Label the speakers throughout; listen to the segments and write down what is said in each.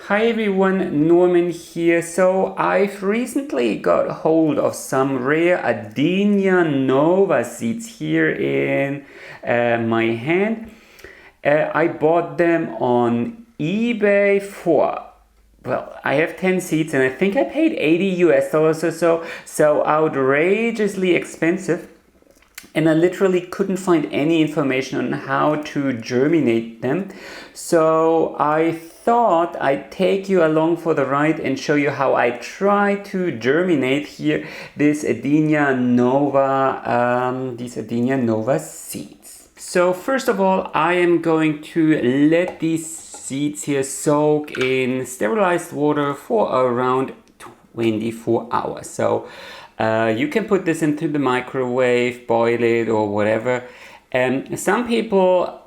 Speaker 1: Hi everyone, Norman here. So I've recently got hold of some rare Adenia nova seeds here in my hand. I bought them on eBay for, well, I have 10 seeds and I think I paid $80 or so outrageously expensive. And I literally couldn't find any information on how to germinate them. So I thought I'd take you along for the ride and show you how I try to germinate here these Adenia nova seeds. So first of all, I am going to let these seeds here soak in sterilized water for around 24 hours. So you can put this into the microwave, boil it or whatever. Some people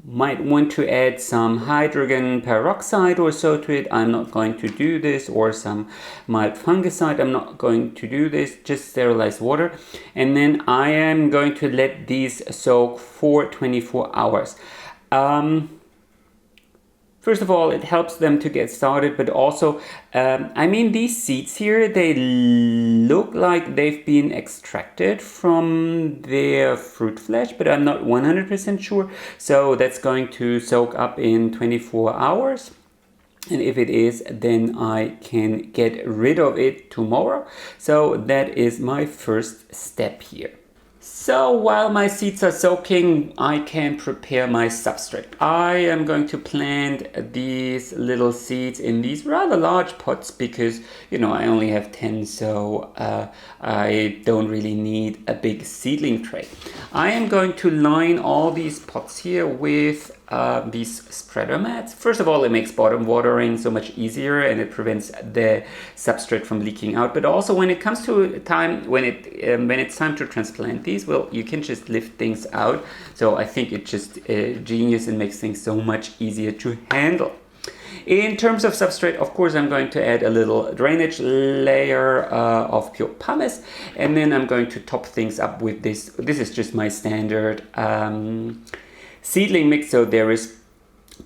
Speaker 1: might want to add some hydrogen peroxide or so to it. I'm not going to do this, or some mild fungicide. I'm not going to do this, just sterilized water. And then I am going to let these soak for 24 hours. First of all, it helps them to get started, but also, these seeds here, they look like they've been extracted from their fruit flesh, but I'm not 100% sure. So that's going to soak up in 24 hours. And if it is, then I can get rid of it tomorrow. So that is my first step here. So while my seeds are soaking, I can prepare my substrate. I am going to plant these little seeds in these rather large pots because, I only have 10, so I don't really need a big seedling tray. I am going to line all these pots here with these spreader mats. First of all, it makes bottom watering so much easier and it prevents the substrate from leaking out. But also when it comes to time, when it's time to transplant these, well, you can just lift things out. So I think it's just genius and makes things so much easier to handle. In terms of substrate, of course, I'm going to add a little drainage layer of pure pumice, and then I'm going to top things up with this. This is just my standard seedling mix. So there is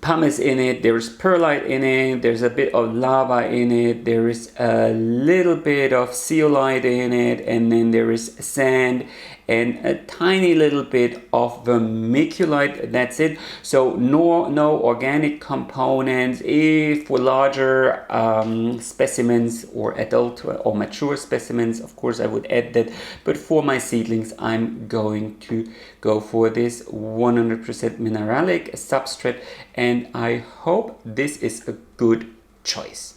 Speaker 1: pumice in it, there is perlite in it, there's a bit of lava in it, there is a little bit of zeolite in it, and then there is sand and a tiny little bit of vermiculite. That's it. So no organic components. If for larger specimens or adult or mature specimens, of course I would add that, but for my seedlings I'm going to go for this 100% mineralic substrate, and I hope this is a good choice.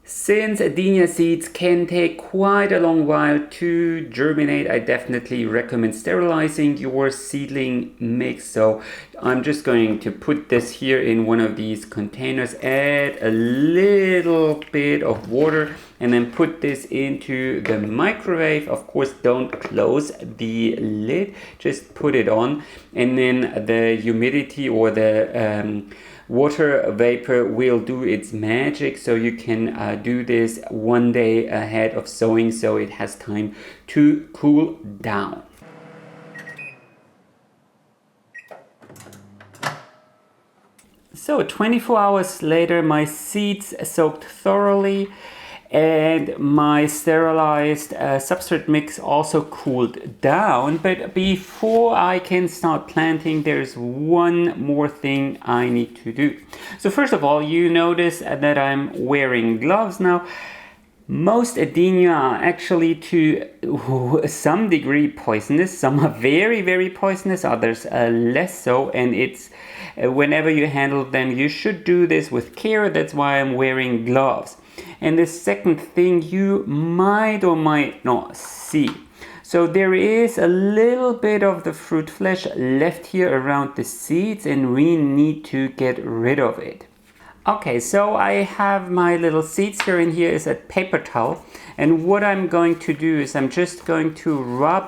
Speaker 1: Since Adenia seeds can take quite a long while to germinate, I definitely recommend sterilizing your seedling mix. So I'm just going to put this here in one of these containers, add a little bit of water, and then put this into the microwave. Of course, don't close the lid, just put it on, and then the humidity or the water vapor will do its magic, so you can do this one day ahead of sowing, so it has time to cool down. So 24 hours later, my seeds soaked thoroughly and my sterilized substrate mix also cooled down. But before I can start planting, there's one more thing I need to do. So first of all, you notice that I'm wearing gloves now. Most Adenia are actually to some degree poisonous. Some are very, very poisonous, others less so, and it's whenever you handle them, you should do this with care. That's why I'm wearing gloves. And the second thing you might or might not see. So there is a little bit of the fruit flesh left here around the seeds, and we need to get rid of it. Okay, so I have my little seeds here, and here is a paper towel. And what I'm going to do is I'm just going to rub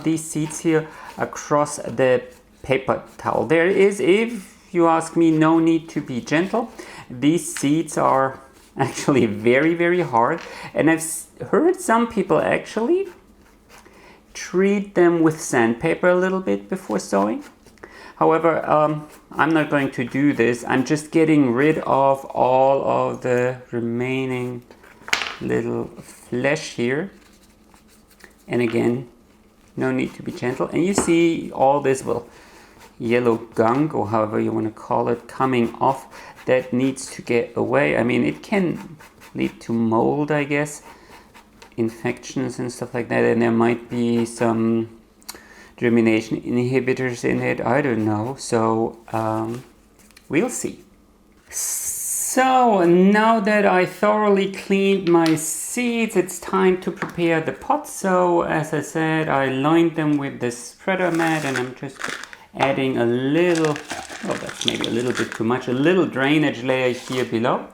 Speaker 1: these seeds here across the paper towel. There is, if you ask me, no need to be gentle. These seeds are actually very, very hard, and I've heard some people actually treat them with sandpaper a little bit before sowing. However, I'm not going to do this. I'm just getting rid of all of the remaining little flesh here. And again, no need to be gentle. And you see all this yellow gunk, or however you want to call it, coming off. That needs to get away. I mean, it can lead to mold, I guess, infections and stuff like that. And there might be some germination inhibitors in it. I don't know. So we'll see. So now that I thoroughly cleaned my seeds, it's time to prepare the pots. So as I said, I lined them with this spreader mat, and I'm just adding a little, oh, that's maybe a little bit too much, a little drainage layer here below.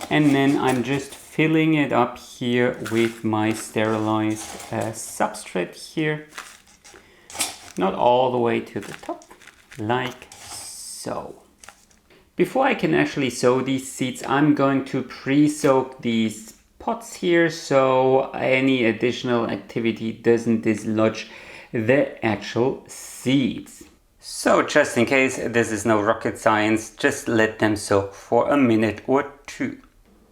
Speaker 1: And then I'm just filling it up here with my sterilized substrate here. Not all the way to the top, like so. Before I can actually sow these seeds, I'm going to pre-soak these pots here so any additional activity doesn't dislodge the actual seeds. So just in case this is no rocket science, just let them soak for a minute or two.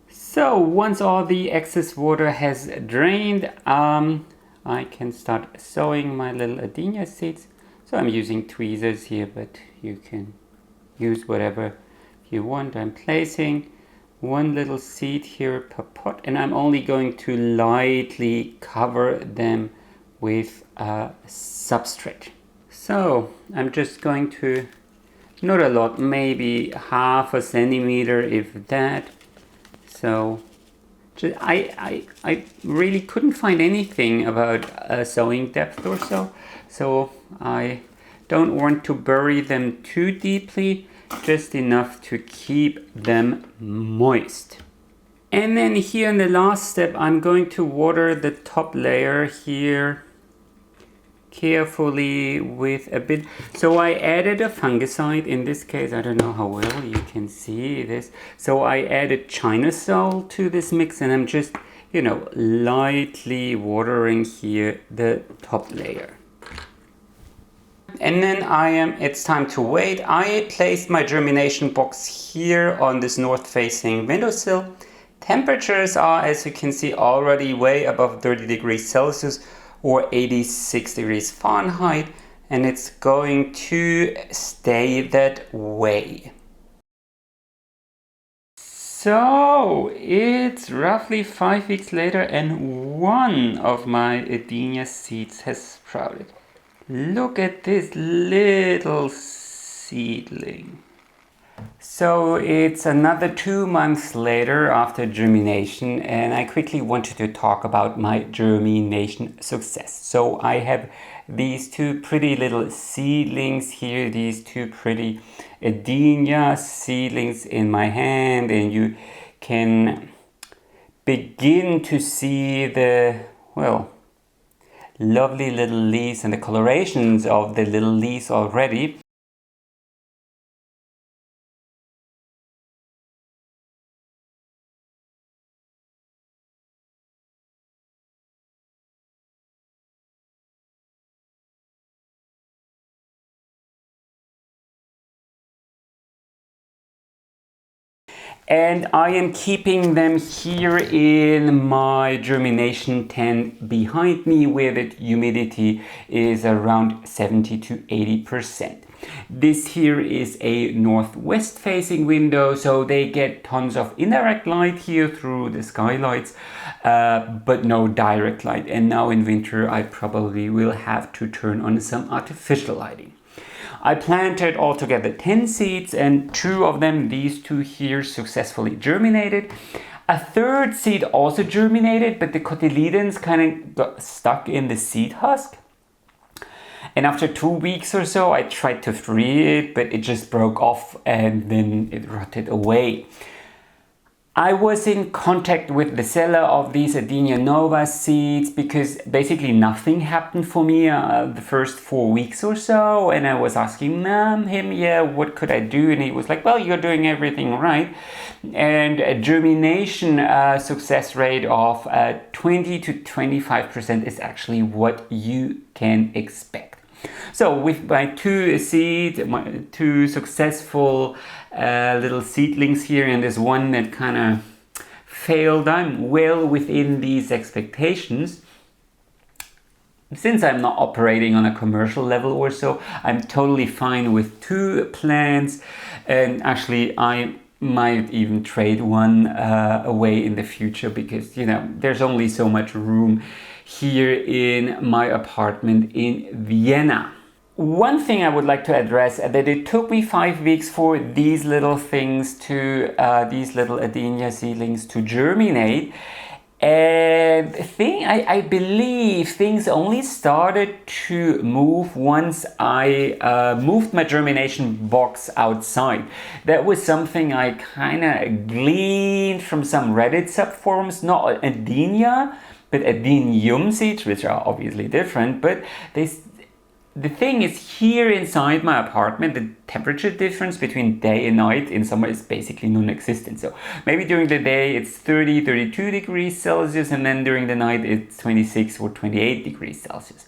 Speaker 1: So once all the excess water has drained, I can start sowing my little Adenia seeds. So I'm using tweezers here, but you can use whatever you want. I'm placing one little seed here per pot, and I'm only going to lightly cover them with a substrate. So I'm just going to, not a lot, maybe half a centimeter if that. So I really couldn't find anything about sowing depth or so. So I don't want to bury them too deeply, just enough to keep them moist. And then here in the last step, I'm going to water the top layer here carefully with a bit. So I added a fungicide. In this case, I don't know how well you can see this. So I added China Sol to this mix, and I'm just, you know, lightly watering here the top layer. And then it's time to wait. I placed my germination box here on this north-facing windowsill. Temperatures are, as you can see, already way above 30 degrees Celsius or 86 degrees Fahrenheit, and it's going to stay that way. So it's roughly 5 weeks later, and one of my Adenia seeds has sprouted. Look at this little seedling. So it's another 2 months later after germination, and I quickly wanted to talk about my germination success. So I have these two pretty little seedlings here, these two pretty Adenia seedlings in my hand, and you can begin to see the, well, lovely little leaves and the colorations of the little leaves already. And I am keeping them here in my germination tent behind me, where the humidity is around 70 to 80%. This here is a northwest facing window, so they get tons of indirect light here through the skylights, but no direct light. And now in winter I probably will have to turn on some artificial lighting. I planted altogether 10 seeds, and 2 of them, these 2 here, successfully germinated. A third seed also germinated, but the cotyledons kind of got stuck in the seed husk. And after 2 weeks or so, I tried to free it, but it just broke off and then it rotted away. I was in contact with the seller of these Adenia Nova seeds because basically nothing happened for me the first 4 weeks or so, and I was asking him, yeah, what could I do? And he was like, well, you're doing everything right. And a germination success rate of 20 to 25% is actually what you can expect. So with my two successful little seedlings here, and there's one that kind of failed, I'm well within these expectations. Since I'm not operating on a commercial level or so, I'm totally fine with 2 plants, and actually I might even trade one away in the future, because there's only so much room here in my apartment in Vienna. One thing I would like to address, that it took me 5 weeks for these little things to these little Adenia seedlings to germinate. And I believe things only started to move once I moved my germination box outside. That was something I kind of gleaned from some Reddit subforums, not Adenia, but Adenium seeds, which are obviously different. But the thing is, here inside my apartment, the temperature difference between day and night in summer is basically non-existent. So maybe during the day it's 30, 32 degrees Celsius, and then during the night it's 26 or 28 degrees Celsius,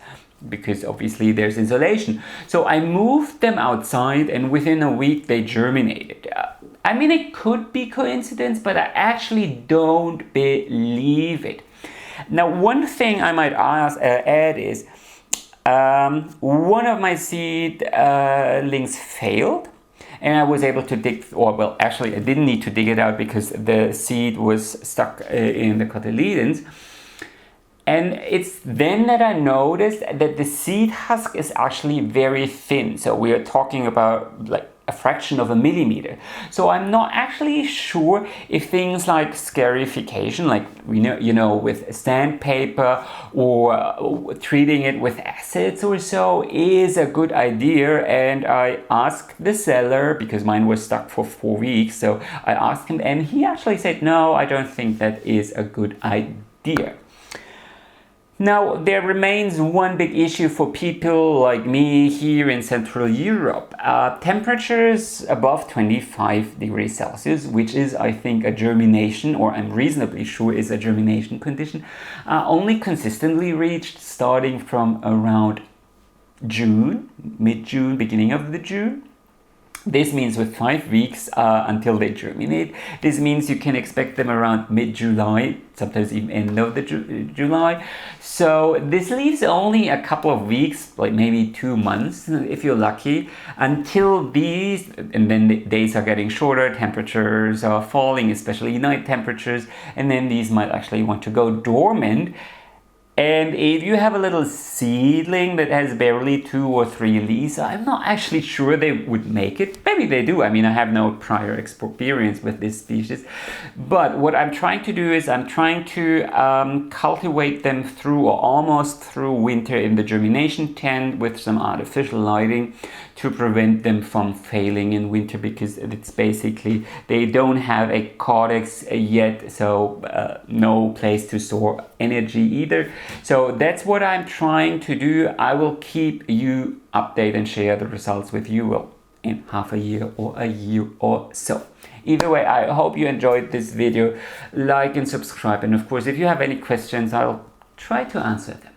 Speaker 1: because obviously there's insulation. So I moved them outside, and within a week they germinated. I mean, it could be coincidence, but I actually don't believe it. Now, one thing I might add is, one of my seedlings failed, and I was able to dig, or well, actually I didn't need to dig it out because the seed was stuck in the cotyledons. And it's then that I noticed that the seed husk is actually very thin. So we are talking about like a fraction of a millimeter. So I'm not actually sure if things like scarification, like with sandpaper or treating it with acids or so, is a good idea. And I asked the seller, because mine was stuck for 4 weeks, so I asked him, and he actually said, no, I don't think that is a good idea. Now, there remains one big issue for people like me here in Central Europe. Temperatures above 25 degrees Celsius, which is, I think, a germination, or I'm reasonably sure is a germination condition, only consistently reached starting from around June, mid-June, beginning of the June. This means with 5 weeks until they germinate. This means you can expect them around mid-July, sometimes even end of the July. So this leaves only a couple of weeks, like maybe 2 months if you're lucky, until these, and then the days are getting shorter, temperatures are falling, especially night temperatures, and then these might actually want to go dormant. And if you have a little seedling that has barely 2 or 3 leaves, I'm not actually sure they would make it. Maybe they do. I mean, I have no prior experience with this species. But what I'm trying to do is I'm trying to cultivate them through, or almost through, winter in the germination tent with some artificial lighting to prevent them from failing in winter, because it's basically, they don't have a cortex yet, so no place to store energy either. So that's what I'm trying to do. I will keep you updated and share the results with you in half a year or a year or so. Either way, I hope you enjoyed this video. Like and subscribe, and of course, if you have any questions, I'll try to answer them.